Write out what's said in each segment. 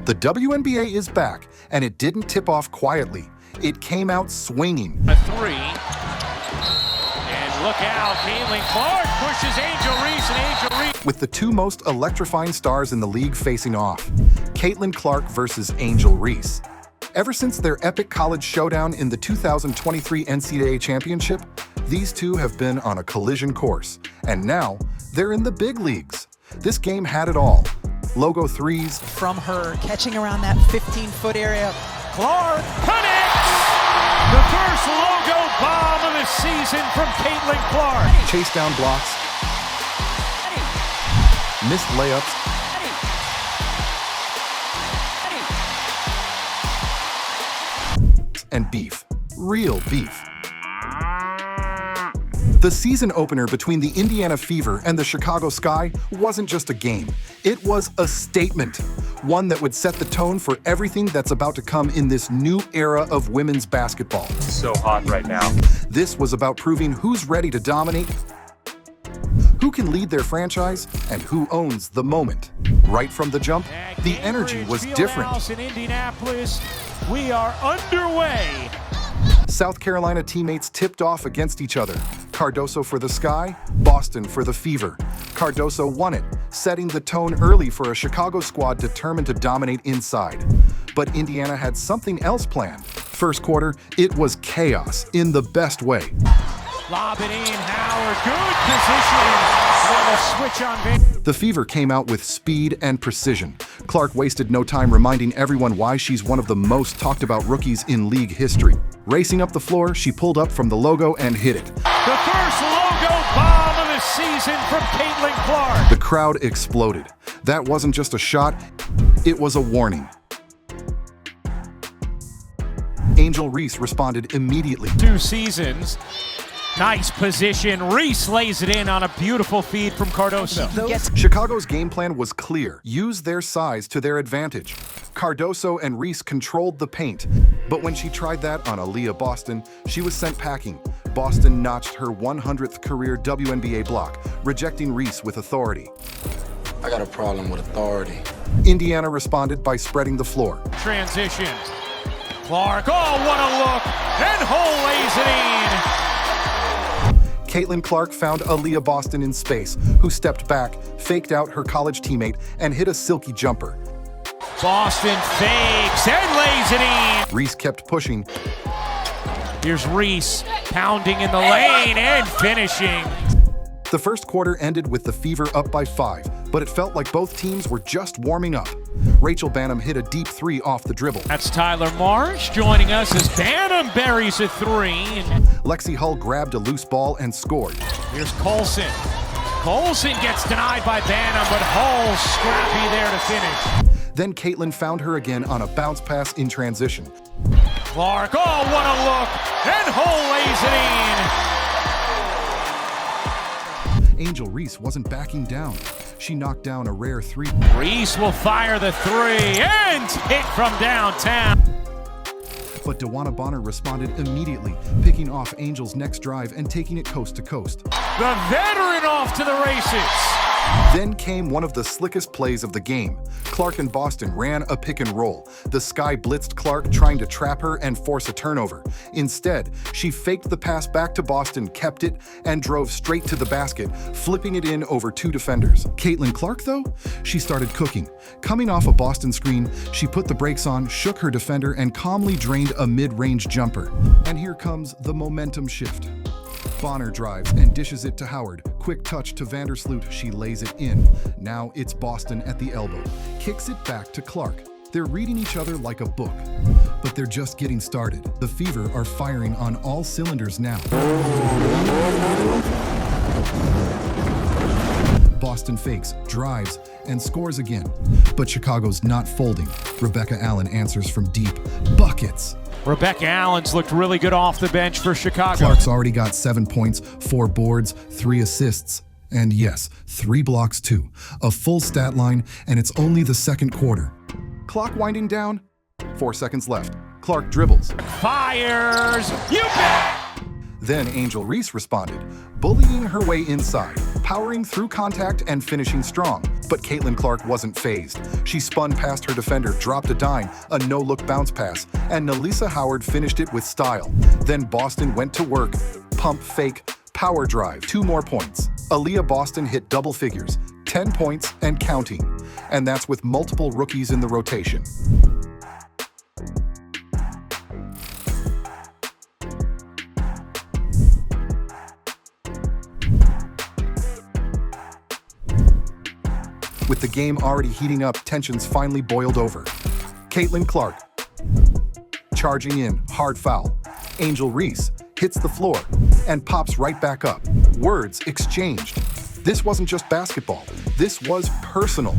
The WNBA is back, and it didn't tip off quietly. It came out swinging. A three. And look out, Caitlin Clark pushes Angel Reese, and Angel Reese. With the two most electrifying stars in the league facing off, Caitlin Clark versus Angel Reese. Ever since their epic college showdown in the 2023 NCAA Championship, these two have been on a collision course, and now they're in the big leagues. This game had it all. Logo threes. From her, catching around that 15-foot area. Clark connects! The first logo bomb of the season from Caitlin Clark. Chase down blocks. Missed layups. And beef. Real beef. The season opener between the Indiana Fever and the Chicago Sky wasn't just a game. It was a statement, one that would set the tone for everything that's about to come in this new era of women's basketball. So hot right now. This was about proving who's ready to dominate, who can lead their franchise, and who owns the moment. Right from the jump, the energy was different. In Indianapolis, we are underway. South Carolina teammates tipped off against each other. Cardoso for the Sky, Boston for the Fever. Cardoso won it, setting the tone early for a Chicago squad determined to dominate inside. But Indiana had something else planned. First quarter, it was chaos in the best way. Lob it in, Howard, good position. And a switch on. The Fever came out with speed and precision. Clark wasted no time reminding everyone why she's one of the most talked about rookies in league history. Racing up the floor, she pulled up from the logo and hit it. The first logo bomb of the season from Caitlin Clark. The crowd exploded. That wasn't just a shot, it was a warning. Angel Reese responded immediately. 2 seasons. Nice position. Reese lays it in on a beautiful feed from Cardoso. Chicago's game plan was clear. Use their size to their advantage. Cardoso and Reese controlled the paint. But when she tried that on Aaliyah Boston, she was sent packing. Boston notched her 100th career WNBA block, rejecting Reese with authority. I got a problem with authority. Indiana responded by spreading the floor. Transition. Clark, oh, what a look! And Hole lays it in! Caitlin Clark found Aaliyah Boston in space, who stepped back, faked out her college teammate, and hit a silky jumper. Boston fakes and lays it in! Reese kept pushing. Here's Reese pounding in the lane and finishing. The first quarter ended with the Fever up by 5, but it felt like both teams were just warming up. Rachel Banham hit a deep 3 off the dribble. That's Tyler Marsh joining us as Banham buries a 3. Lexi Hull grabbed a loose ball and scored. Here's Colson. Colson gets denied by Banham, but Hull scrappy there to finish. Then Caitlin found her again on a bounce pass in transition. Clark, oh, what a look! And Hull lays it in! Angel Reese wasn't backing down. She knocked down a rare 3. Reese will fire the 3 and hit from downtown. But DeWanna Bonner responded immediately, picking off Angel's next drive and taking it coast to coast. The veteran off to the races. Then came one of the slickest plays of the game. Clark and Boston ran a pick and roll. The Sky blitzed Clark, trying to trap her and force a turnover. Instead, she faked the pass back to Boston, kept it, and drove straight to the basket, flipping it in over 2 defenders. Caitlin Clark, though, she started cooking. Coming off a Boston screen, she put the brakes on, shook her defender, and calmly drained a mid-range jumper. And here comes the momentum shift. Bonner drives and dishes it to Howard. Quick touch to Vandersloot, she lays it in. Now it's Boston at the elbow. Kicks it back to Clark. They're reading each other like a book. But they're just getting started. The Fever are firing on all cylinders now. Boston fakes, drives, and scores again. But Chicago's not folding. Rebecca Allen answers from deep. Buckets! Rebecca Allen's looked really good off the bench for Chicago. Clark's already got 7 points, 4 boards, 3 assists, and yes, 3 blocks too. A full stat line, and it's only the second quarter. Clock winding down, 4 seconds left. Clark dribbles. Fires! You bet! Then Angel Reese responded, bullying her way inside. powering through contact and finishing strong. But Caitlin Clark wasn't phased. She spun past her defender, dropped a dime, a no-look bounce pass, and Nelisa Howard finished it with style. Then Boston went to work. Pump fake, power drive, 2 more points. Aaliyah Boston hit double figures, 10 points and counting. And that's with multiple rookies in the rotation. With the game already heating up, tensions finally boiled over. Caitlin Clark, charging in, hard foul. Angel Reese hits the floor and pops right back up. Words exchanged. This wasn't just basketball. This was personal.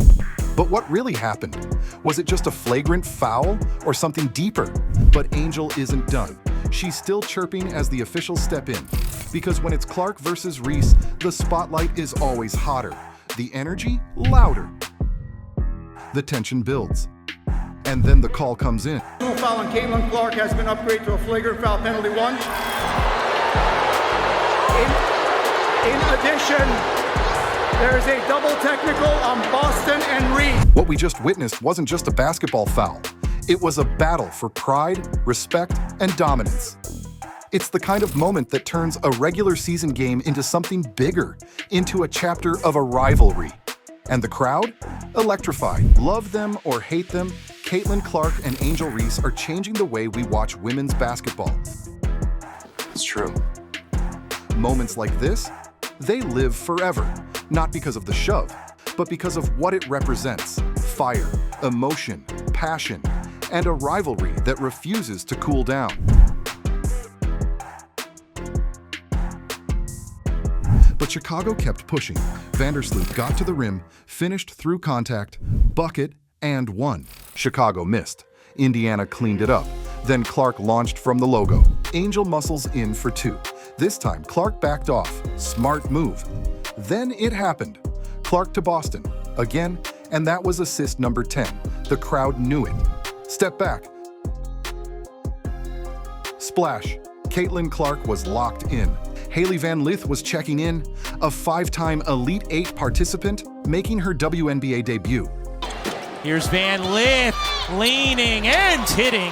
But what really happened? Was it just a flagrant foul or something deeper? But Angel isn't done. She's still chirping as the officials step in. Because when it's Clark versus Reese, the spotlight is always hotter. The energy, louder. The tension builds. And then the call comes in. Personal foul on Caitlin Clark has been upgraded to a flagrant foul penalty 1. In addition, there is a double technical on Boston and Reese. What we just witnessed wasn't just a basketball foul. It was a battle for pride, respect, and dominance. It's the kind of moment that turns a regular season game into something bigger, into a chapter of a rivalry. And the crowd? Electrified. Love them or hate them, Caitlin Clark and Angel Reese are changing the way we watch women's basketball. It's true. Moments like this, they live forever. Not because of the shove, but because of what it represents. Fire, emotion, passion, and a rivalry that refuses to cool down. But Chicago kept pushing. Vandersloot got to the rim, finished through contact, bucket, and won. Chicago missed. Indiana cleaned it up. Then Clark launched from the logo. Angel muscles in for 2. This time, Clark backed off. Smart move. Then it happened. Clark to Boston. Again, and that was assist number 10. The crowd knew it. Step back. Splash. Caitlin Clark was locked in. Haley Van Lith was checking in, a 5-time Elite 8 participant, making her WNBA debut. Here's Van Lith leaning and hitting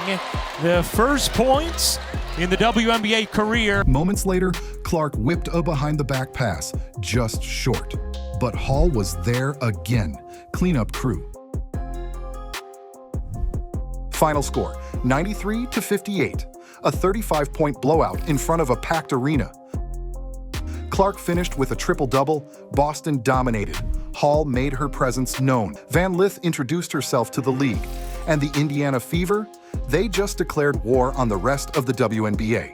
the first points in the WNBA career. Moments later, Clark whipped a behind-the-back pass, just short. But Hall was there again. Cleanup crew. Final score, 93-58. A 35-point blowout in front of a packed arena. Clark finished with a triple-double. Boston dominated. Hall made her presence known. Van Lith introduced herself to the league. And the Indiana Fever? They just declared war on the rest of the WNBA.